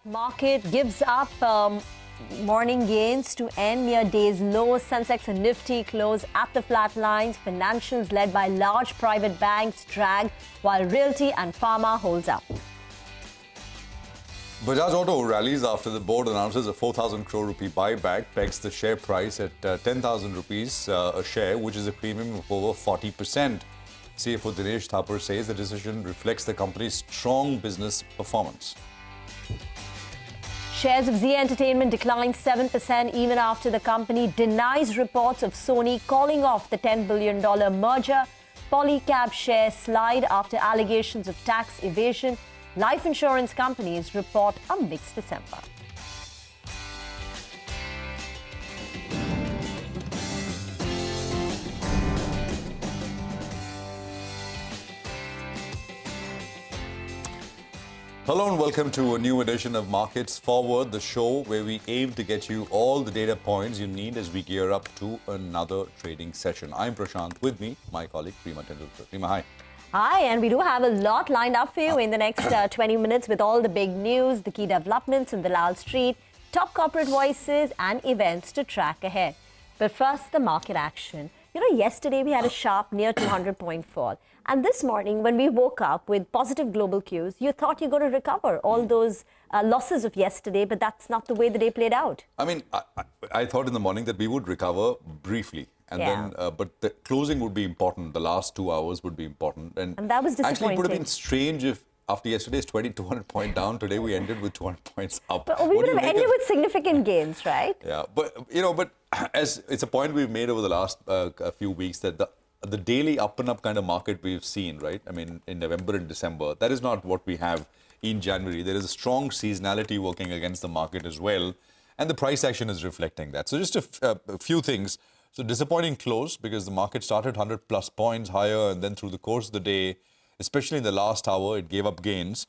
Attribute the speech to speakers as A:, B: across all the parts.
A: Market gives up morning gains to end near day's low. Sensex and Nifty close at the flat lines. Financials led by large private banks drag, while realty and pharma holds up.
B: Bajaj Auto rallies after the board announces a 4,000 crore rupee buyback, pegs the share price at 10,000 rupees a share, which is a premium of over 40%. CFO Dinesh Thapar says the decision reflects the company's strong business performance.
A: Shares of Zee Entertainment declined 7% even after the company denies reports of Sony calling off the $10 billion merger. Polycab shares slide after allegations of tax evasion. Life insurance companies report a mixed December.
B: Hello and welcome to a new edition of Markets Forward, the show where we aim to get you all the data points you need as we gear up to another trading session. I'm Prashant, with me, my colleague Rima Tendulkar. Rima, hi.
A: Hi, and we do have a lot lined up for you in the next 20 minutes with all the big news, the key developments in the Lal Street, top corporate voices and events to track ahead. But first, the market action. You know, yesterday we had a sharp near 200-point fall. And this morning, when we woke up with positive global cues, you thought you're going to recover all those losses of yesterday, but that's not the way the day played out.
B: I mean, I thought in the morning that we would recover briefly. And then, but the closing would be important. The last 2 hours would be important. And
A: that was disappointing.
B: Actually, it would have been strange if after yesterday's 200-point down, today we ended with 200 points up.
A: But we would have ended with significant gains, right?
B: Yeah, but as it's a point we've made over the last few weeks that the daily up and up kind of market we've seen, right? I mean, in November and December, that is not what we have in January. There is a strong seasonality working against the market as well. And the price action is reflecting that. So just a few things. So disappointing close because the market started 100 plus points higher and then through the course of the day, especially in the last hour, it gave up gains.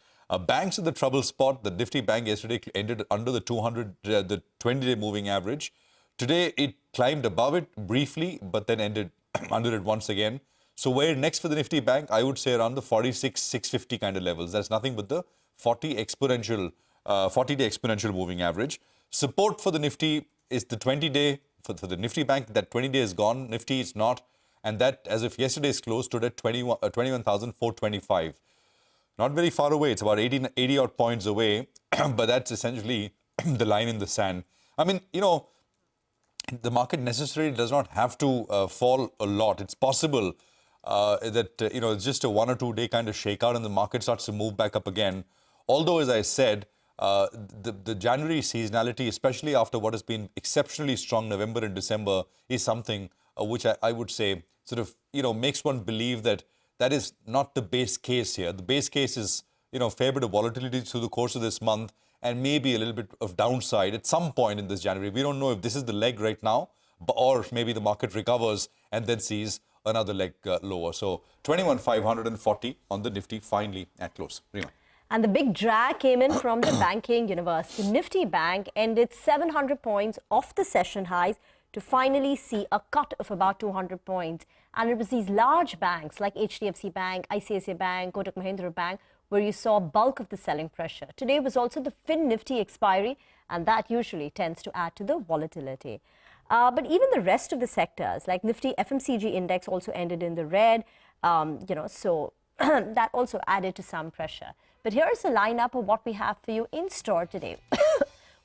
B: Banks at the trouble spot. The Nifty bank yesterday ended under the 20-day moving average. Today, it climbed above it briefly, but then ended under it once again. So where next for the Nifty bank? I would say around the 46,650 kind of levels. That's nothing but the 40-day exponential moving average. Support for the Nifty is the 20-day. For the Nifty bank, that 20-day is gone. Nifty is not. And that, as of yesterday's close, stood at 21,425. Not very far away. It's about 80 odd points away. But that's essentially the line in the sand. I mean, you know, the market necessarily does not have to fall a lot. It's possible that, it's just a 1 or 2 day kind of shakeout and the market starts to move back up again. Although, as I said, the January seasonality, especially after what has been exceptionally strong November and December, is something which I would say sort of, makes one believe that is not the base case here. The base case is, fair bit of volatility through the course of this month and maybe a little bit of downside at some point in this January. We don't know if this is the leg right now or maybe the market recovers and then sees another leg lower. So 21,540 on the Nifty finally at close. Rima.
A: And the big drag came in from the banking universe. The Nifty bank ended 700 points off the session highs to finally see a cut of about 200 points. And it was these large banks like HDFC Bank, ICICI Bank, Kotak Mahindra Bank, where you saw bulk of the selling pressure. Today was also the Fin Nifty expiry, and that usually tends to add to the volatility. But even the rest of the sectors, like Nifty FMCG index also ended in the red, so that also added to some pressure. But here's a lineup of what we have for you in store today.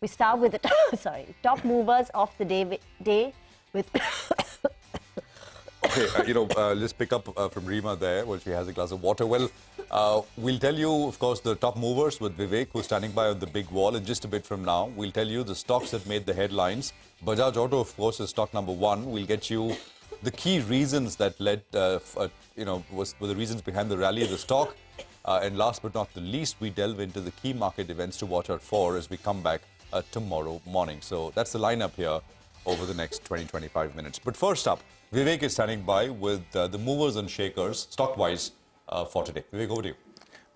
A: We start with the top movers of the day with.
B: Okay, let's pick up from Rima there while she has a glass of water. Well, we'll tell you, of course, the top movers with Vivek, who's standing by on the big wall in just a bit from now. We'll tell you the stocks that made the headlines. Bajaj Auto, of course, is stock number one. We'll get you the key reasons that led, were the reasons behind the rally of the stock. And last but not the least, we delve into the key market events to watch out for as we come back tomorrow morning. So that's the lineup here over the next 20-25 minutes. But first up, Vivek is standing by with the movers and shakers, stock-wise, for today. Vivek, over to you.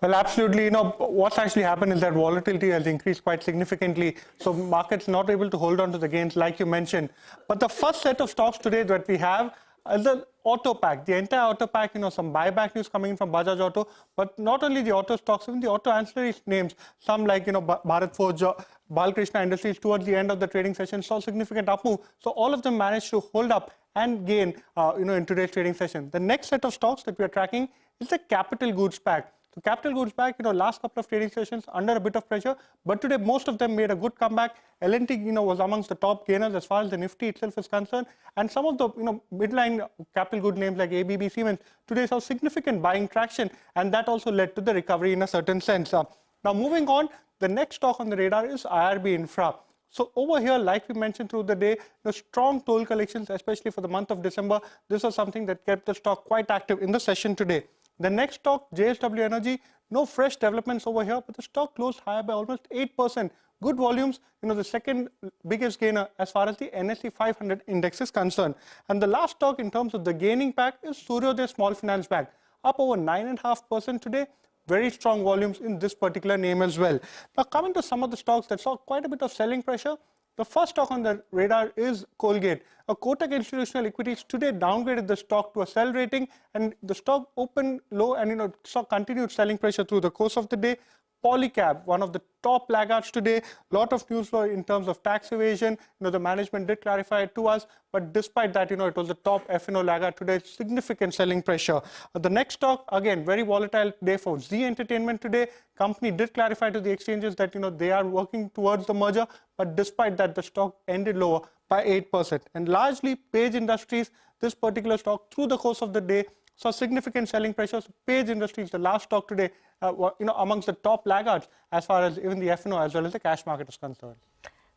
C: Well, absolutely. What's actually happened is that volatility has increased quite significantly. So markets not able to hold on to the gains, like you mentioned. But the first set of stocks today that we have The auto pack, the entire auto pack, some buyback news coming in from Bajaj Auto, but not only the auto stocks, even the auto ancillary names, some like, Bharat Forge, Balkrishna Industries towards the end of the trading session saw significant up move. So all of them managed to hold up and gain, in today's trading session. The next set of stocks that we are tracking is the capital goods pack. So capital goods back, last couple of trading sessions under a bit of pressure, but today most of them made a good comeback. L&T, was amongst the top gainers as far as the Nifty itself is concerned, and some of the, midline capital good names like ABB, Siemens today saw significant buying traction, and that also led to the recovery in a certain sense. Now moving on, the next stock on the radar is IRB Infra. So over here, like we mentioned through the day, the strong toll collections, especially for the month of December, this was something that kept the stock quite active in the session today. The next stock, JSW Energy, no fresh developments over here, but the stock closed higher by almost 8%. Good volumes, the second biggest gainer as far as the NSE 500 index is concerned. And the last stock in terms of the gaining pack is Suryodaya Small Finance Bank, up over 9.5% today. Very strong volumes in this particular name as well. Now coming to some of the stocks that saw quite a bit of selling pressure, the first stock on the radar is Colgate. Kotak Institutional Equities today downgraded the stock to a sell rating, and the stock opened low and saw continued selling pressure through the course of the day. Polycab, one of the top laggards today, lot of news flow in terms of tax evasion. The management did clarify it to us, but despite that, it was the top F&O laggard today, significant selling pressure. The next stock, again, very volatile day for Zee Entertainment today. Company did clarify to the exchanges that, they are working towards the merger, but despite that, the stock ended lower by 8%. And largely, Page Industries, this particular stock, through the course of the day, saw significant selling pressures. Page Industries, the last stock today, amongst the top laggards as far as even the F&O as well as the cash market is concerned.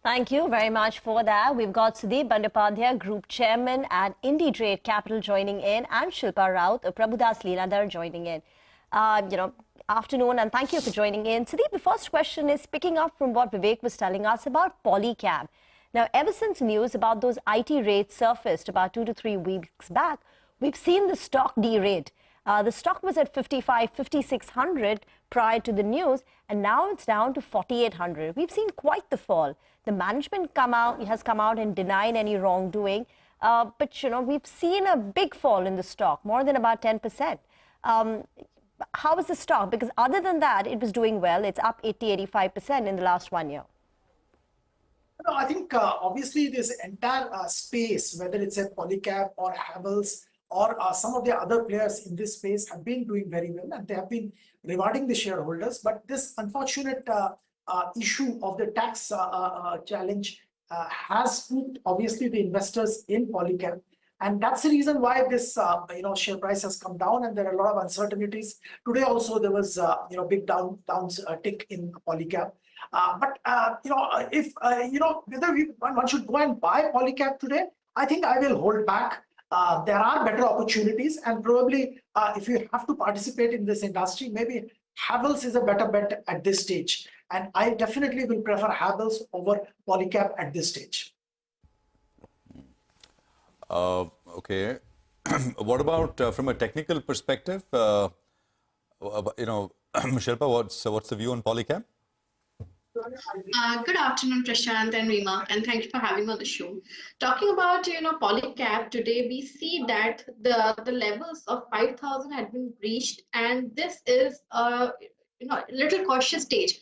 A: Thank you very much for that. We've got Sudip, Bandyopadhyay, Group Chairman at Inditrade Capital joining in, and Shilpa Rout, Prabhudas, Lilladher joining in. Afternoon, and thank you for joining in. Sudip, the first question is picking up from what Vivek was telling us about Polycab. Now, ever since news about those IT raids surfaced about 2 to 3 weeks back, we've seen the stock derate. The stock was at 5,600 prior to the news, and now it's down to 4,800. We've seen quite the fall. The management has come out and denied any wrongdoing, but we've seen a big fall in the stock, more than about 10%. How is the stock? Because other than that, it was doing well. It's up 80-85% in the last 1 year.
D: No, I think obviously this entire space, whether it's a Polycab or Havells or some of the other players in this space, have been doing very well, and they have been rewarding the shareholders. But this unfortunate issue of the tax challenge has spooked obviously the investors in Polycab, and that's the reason why this share price has come down, and there are a lot of uncertainties. Today also there was big tick in Polycab. But if whether one should go and buy Polycab today, I think I will hold back. There are better opportunities, and probably if you have to participate in this industry, maybe Havells is a better bet at this stage, and I definitely will prefer Havells over Polycab at this stage.
B: Okay. What about from a technical perspective? Shilpa, what's the view on Polycab?
E: Good afternoon, Prashant and Rima, and thank you for having me on the show. Talking about Polycab today, we see that the levels of 5,000 had been breached, and this is a little cautious stage.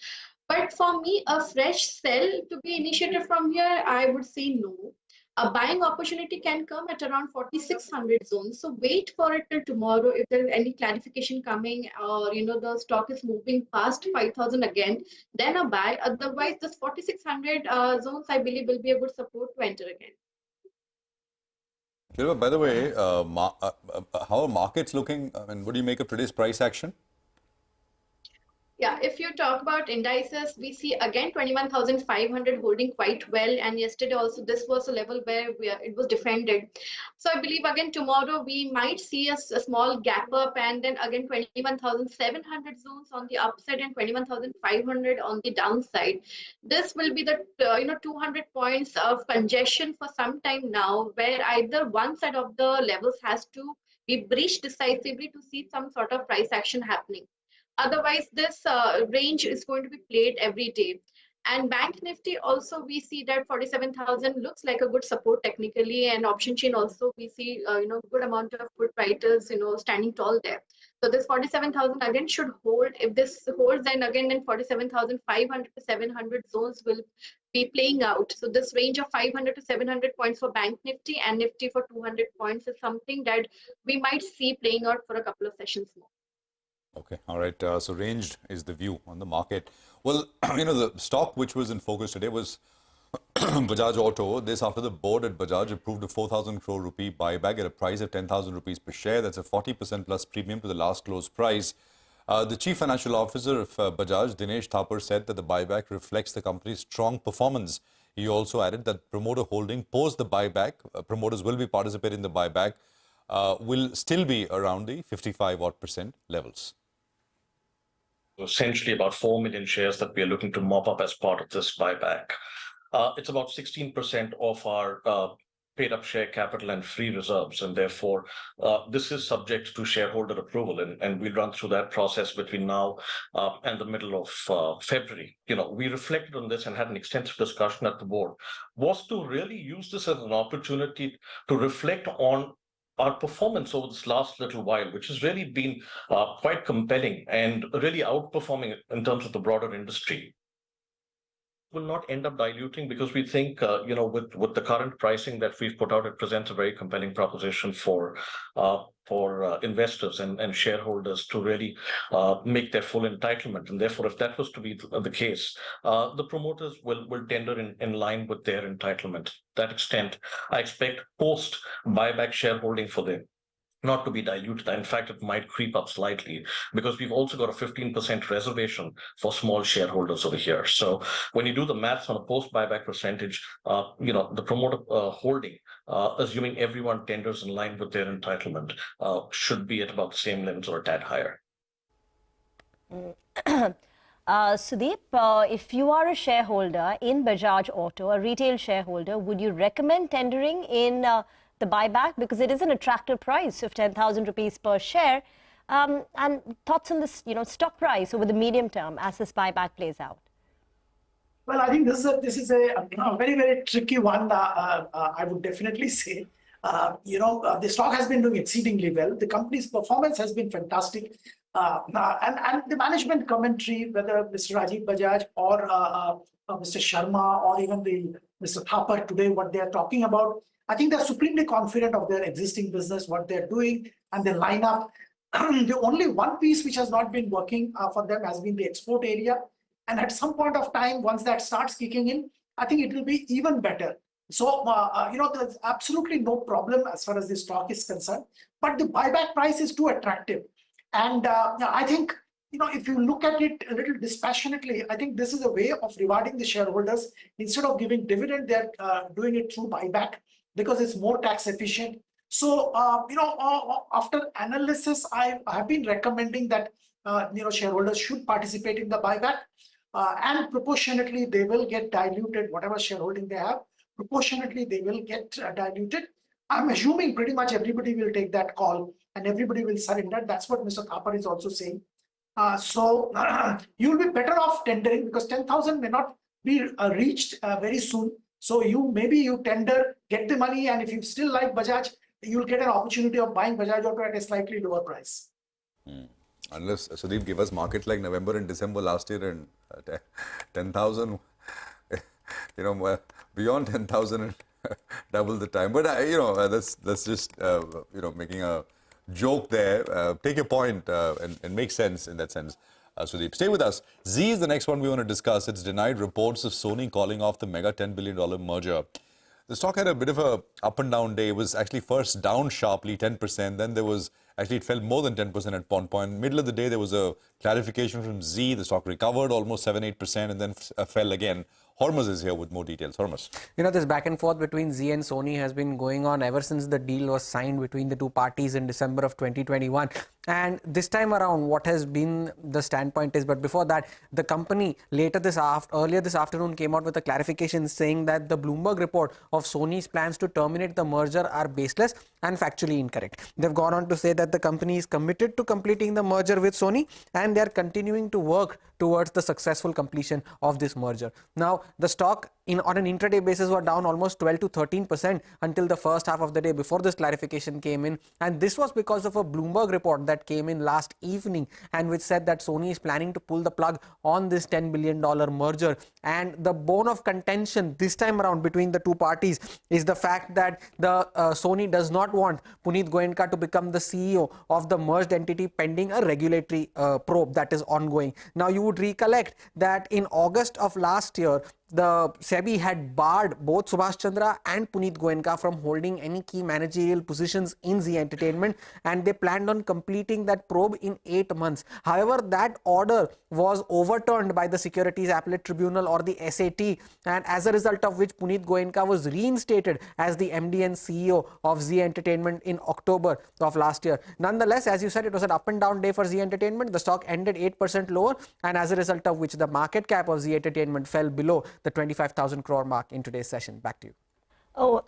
E: But for me, a fresh sell to be initiated from here, I would say no. A buying opportunity can come at around 4,600 zones. So wait for it till tomorrow. If there's any clarification coming, or the stock is moving past 5,000 again, then a buy. Otherwise, this 4,600 zones, I believe, will be a good support to enter again.
B: By the way, how are markets looking? I mean, what do you make of today's price action?
E: Yeah, if you talk about indices, we see again 21,500 holding quite well, and yesterday also this was a level where it was defended. So I believe again tomorrow we might see a small gap up, and then again 21,700 zones on the upside and 21,500 on the downside. This will be the 200 points of congestion for some time now, where either one side of the levels has to be breached decisively to see some sort of price action happening. Otherwise, this range is going to be played every day. And Bank Nifty also, we see that 47,000 looks like a good support technically, and option chain also we see good amount of good writers standing tall there. So this 47,000 again should hold. If this holds, then again then 47,500 to 700 zones will be playing out. So this range of 500 to 700 points for Bank Nifty and Nifty for 200 points is something that we might see playing out for a couple of sessions more.
B: Okay, all right. So ranged is the view on the market. Well, the stock which was in focus today was Bajaj Auto. This after the board at Bajaj approved a 4,000 crore rupee buyback at a price of 10,000 rupees per share. That's a 40% plus premium to the last close price. The chief financial officer of Bajaj, Dinesh Thapar, said that the buyback reflects the company's strong performance. He also added that promoter holding post the buyback, promoters will be participating in the buyback, will still be around the 55% levels.
F: Essentially about 4 million shares that we are looking to mop up as part of this buyback. It's about 16% of our paid up share capital and free reserves, and therefore this is subject to shareholder approval, and we'll run through that process between now and the middle of February. We reflected on this and had an extensive discussion at the board, was to really use this as an opportunity to reflect on our performance over this last little while, which has really been quite compelling and really outperforming in terms of the broader industry. Will not end up diluting because we think, with the current pricing that we've put out, it presents a very compelling proposition for investors and shareholders to really make their full entitlement. And therefore, if that was to be the case, the promoters will tender in line with their entitlement. To that extent, I expect post buyback shareholding for them not to be diluted. In fact, it might creep up slightly because we've also got a 15% reservation for small shareholders over here. So when you do the maths on a post-buyback percentage, the promoter holding, assuming everyone tenders in line with their entitlement, should be at about the same levels or a tad higher.
A: Sudip, if you are a shareholder in Bajaj Auto, a retail shareholder, would you recommend tendering in the buyback, because it is an attractive price of 10,000 rupees per share, and thoughts on this, stock price over the medium term as this buyback plays out?
D: Well, I think this is a very, very tricky one. I would definitely say, the stock has been doing exceedingly well. The company's performance has been fantastic, and the management commentary, whether Mr. Rajiv Bajaj or Mr. Sharma or even Mr. Thapar today, what they are talking about, I think they're supremely confident of their existing business, what they're doing, and their lineup. The only one piece which has not been working for them has been the export area. And at some point of time, once that starts kicking in, I think it will be even better. So, there's absolutely no problem as far as the stock is concerned. But the buyback price is too attractive. And I think, if you look at it a little dispassionately, I think this is a way of rewarding the shareholders. Instead of giving dividend, they're doing it through buyback, because it's more tax efficient. So, after analysis, I have been recommending that, shareholders should participate in the buyback, and proportionately they will get diluted. Whatever shareholding they have, proportionately they will get diluted. I'm assuming pretty much everybody will take that call and everybody will surrender. That's what Mr. Thapar is also saying. So you'll be better off tendering, because 10,000 may not be reached very soon. So maybe you tender, get the money, and if you still like Bajaj, you'll get an opportunity of buying Bajaj Auto at a slightly lower price.
B: Unless Sudip gave us markets like November and December last year and 10,000, beyond 10,000 and double the time. But that's just making a joke there. Take your point and make sense in that sense. Sudip, stay with us. Zee is the next one we want to discuss. It's denied reports of Sony calling off the mega $10 billion merger. The stock had a bit of a up and down day. It was actually first down sharply, 10%. Then it fell more than 10% at one point. Middle of the day, there was a clarification from Zee. The stock recovered almost 7-8% and then fell again. Hormuz is here with more details. Hormuz.
G: This back and forth between Zee and Sony has been going on ever since the deal was signed between the two parties in December of 2021. And this time around, what has been the standpoint is, but before that, the company earlier this afternoon came out with a clarification saying that the Bloomberg report of Sony's plans to terminate the merger are baseless and factually incorrect. They've gone on to say that the company is committed to completing the merger with Sony and they're continuing to work towards the successful completion of this merger. Now, the stock on an intraday basis were down almost 12 to 13% until the first half of the day before this clarification came in. And this was because of a Bloomberg report that came in last evening and which said that Sony is planning to pull the plug on this $10 billion merger. And the bone of contention this time around between the two parties is the fact that the Sony does not want Puneet Goenka to become the CEO of the merged entity pending a regulatory probe that is ongoing. Now, you would recollect that in August of last year, the SEBI had barred both Subhash Chandra and Puneet Goenka from holding any key managerial positions in Zee Entertainment, and they planned on completing that probe in 8 months. However, that order was overturned by the Securities Appellate Tribunal, or the SAT, and as a result of which Puneet Goenka was reinstated as the MD and CEO of Zee Entertainment in October of last year. Nonetheless, as you said, it was an up and down day for Zee Entertainment. The stock ended 8% lower, and as a result of which the market cap of Zee Entertainment fell below the 25,000 crore mark in today's session. Back to you.
A: Oh,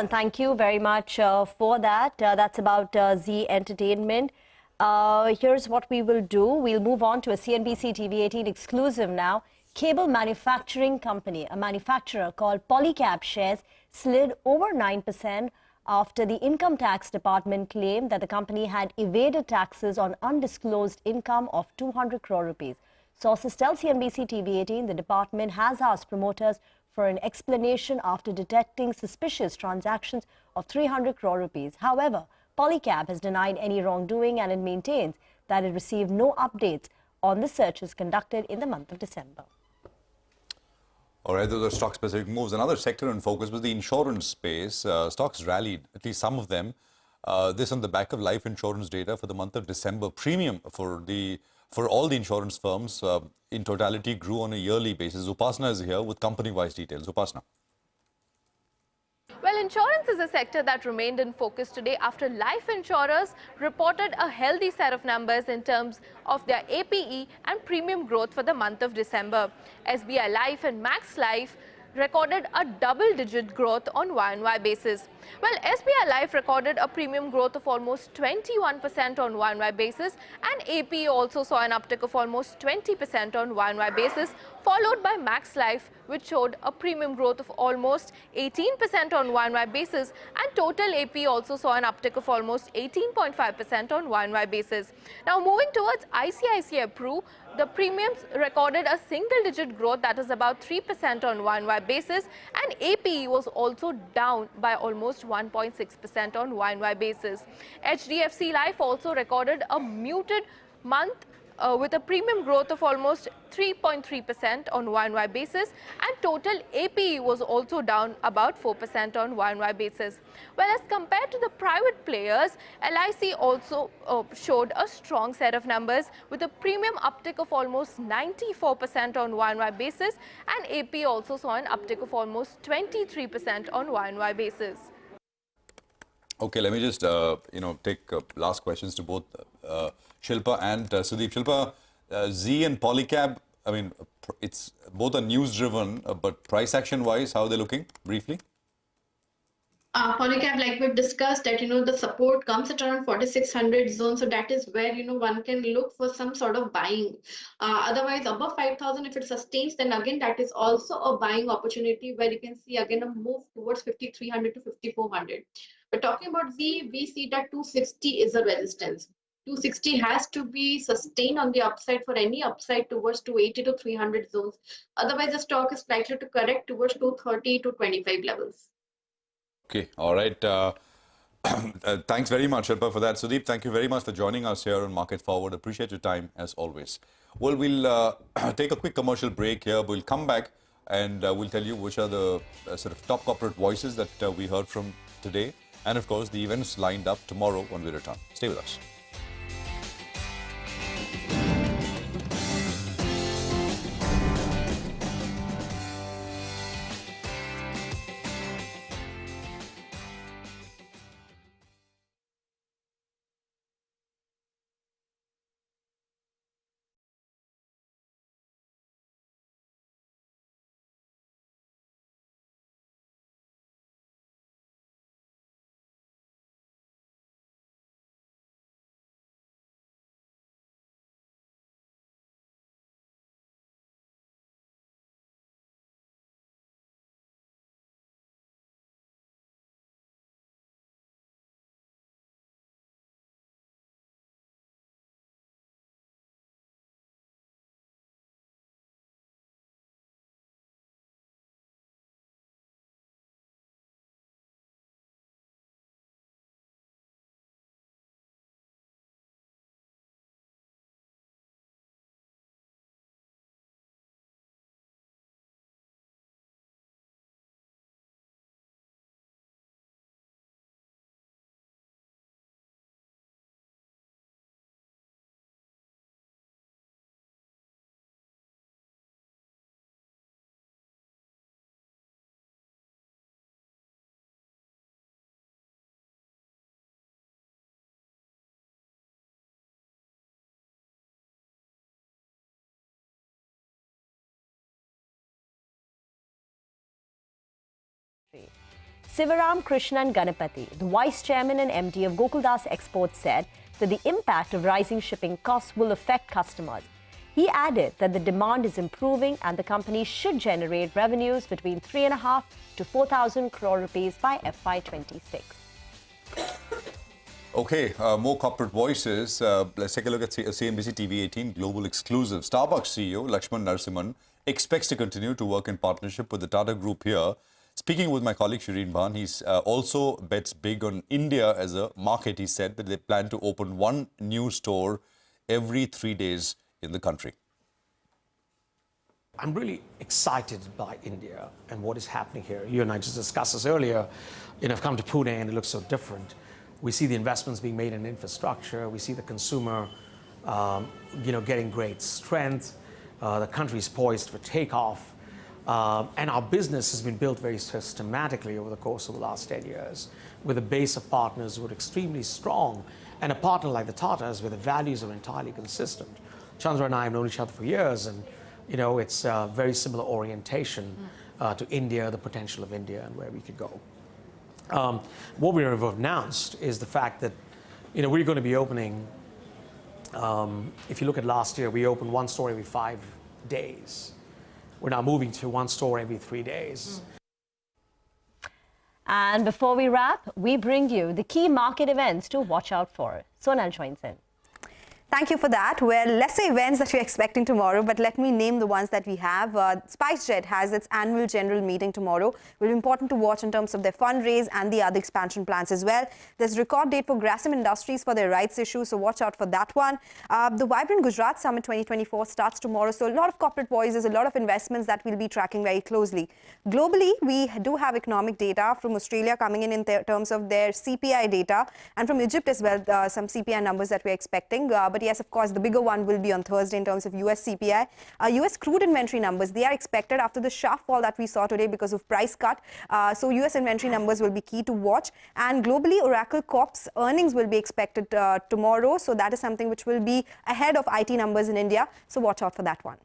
A: thank you very much for that. That's about Zee Entertainment. Here's what we will do. We'll move on to a CNBC-TV18 exclusive now. Cable manufacturing company, a manufacturer called Polycab, shares slid over 9% after the income tax department claimed that the company had evaded taxes on undisclosed income of 200 crore rupees. Sources tell CNBC-TV18 the department has asked promoters for an explanation after detecting suspicious transactions of 300 crore rupees. However, Polycab has denied any wrongdoing and it maintains that it received no updates on the searches conducted in the month of December.
B: All right, those are stock-specific moves. Another sector in focus was the insurance space. Stocks rallied, at least some of them. This on the back of life insurance data for the month of December. Premium for all the insurance firms in totality grew on a yearly basis. Upasana is here with company-wise details. Upasana.
H: Well, insurance is a sector that remained in focus today after life insurers reported a healthy set of numbers in terms of their APE and premium growth for the month of December. SBI Life and Max Life recorded a double-digit growth on Y-on-Y basis. Well, SBI Life recorded a premium growth of almost 21% on Y-on-Y basis, and APE also saw an uptick of almost 20% on Y-on-Y basis, followed by Max Life, which showed a premium growth of almost 18% on Y-on-Y basis, and total AP also saw an uptick of almost 18.5% on Y-on-Y basis. Now, moving towards ICICI Pru, the premiums recorded a single-digit growth, that is about 3% on Y-on-Y basis, and APE was also down by almost 1.6% on Y-on-Y basis. HDFC Life also recorded a muted month with a premium growth of almost 3.3% on Y-on-Y basis, and total APE was also down about 4% on Y-on-Y basis. Well, as compared to the private players, LIC also showed a strong set of numbers with a premium uptick of almost 94% on Y-on-Y basis, and AP also saw an uptick of almost 23% on Y-on-Y basis.
B: Okay, let me just take last questions to both Shilpa and Sudip. Shilpa, Zee and Polycab, I mean, it's both are news driven, but price action wise, how are they looking briefly?
E: Polycab, like we've discussed, that the support comes at around 4600 zone, so that is where one can look for some sort of buying. Otherwise, above 5000, if it sustains, then again that is also a buying opportunity where you can see again a move towards 5300 to 5400. But talking about Zee, we see that 260 is a resistance. 260 has to be sustained on the upside for any upside towards 280 to 300 zones. Otherwise, the stock is likely to correct towards 230 to 25 levels.
B: Okay, all right. Thanks very much, Shilpa, for that. Sudip, thank you very much for joining us here on Market Forward. Appreciate your time as always. Well, we'll take a quick commercial break here. We'll come back and we'll tell you which are the sort of top corporate voices that we heard from today. And of course, the events lined up tomorrow when we return. Stay with us.
A: Sivaram Krishnan Ganapathy, the Vice Chairman and MD of Gokuldas Exports, said that the impact of rising shipping costs will affect customers. He added that the demand is improving and the company should generate revenues between 3.5 to 4,000 crore rupees by FY26.
B: Okay, more corporate voices. Let's take a look at CNBC-TV18 Global Exclusive. Starbucks CEO Lakshman Narasimhan expects to continue to work in partnership with the Tata Group here. Speaking with my colleague Shireen Bhan, he's also bets big on India as a market. He said that they plan to open one new store every 3 days in the country.
I: I'm really excited by India and what is happening here. You and I just discussed this earlier. I've come to Pune and it looks so different. We see the investments being made in infrastructure. We see the consumer, getting great strength. The country is poised for takeoff. And our business has been built very systematically over the course of the last 10 years with a base of partners who are extremely strong and a partner like the Tatas where the values are entirely consistent. Chandra and I have known each other for years and, it's a very similar orientation to India, the potential of India and where we could go. What we have announced is the fact that, we're going to be opening, if you look at last year, we opened one store every 5 days. We're now moving to one store every 3 days.
A: And before we wrap, we bring you the key market events to watch out for. Sonal joins in.
J: Thank you for that. Well, lesser events that we're expecting tomorrow, but let me name the ones that we have. SpiceJet has its annual general meeting tomorrow. It will be important to watch in terms of their fundraise and the other expansion plans as well. There's a record date for Grasim Industries for their rights issue, so watch out for that one. The Vibrant Gujarat Summit 2024 starts tomorrow, so a lot of corporate voices, a lot of investments that we'll be tracking very closely. Globally, we do have economic data from Australia coming in terms of their CPI data, and from Egypt as well, some CPI numbers that we're expecting. But yes, of course, the bigger one will be on Thursday in terms of US CPI. US crude inventory numbers, they are expected after the sharp fall that we saw today because of price cut. So US inventory numbers will be key to watch. And globally, Oracle Corp's earnings will be expected tomorrow. So that is something which will be ahead of IT numbers in India. So watch out for that one.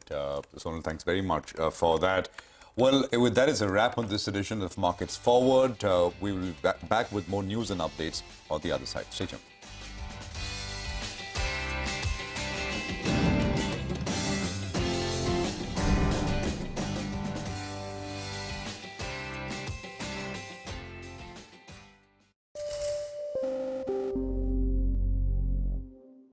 B: Sonal, thanks very much for that. Well, with that is a wrap on this edition of Markets Forward. We will be back with more news and updates on the other side. Stay tuned.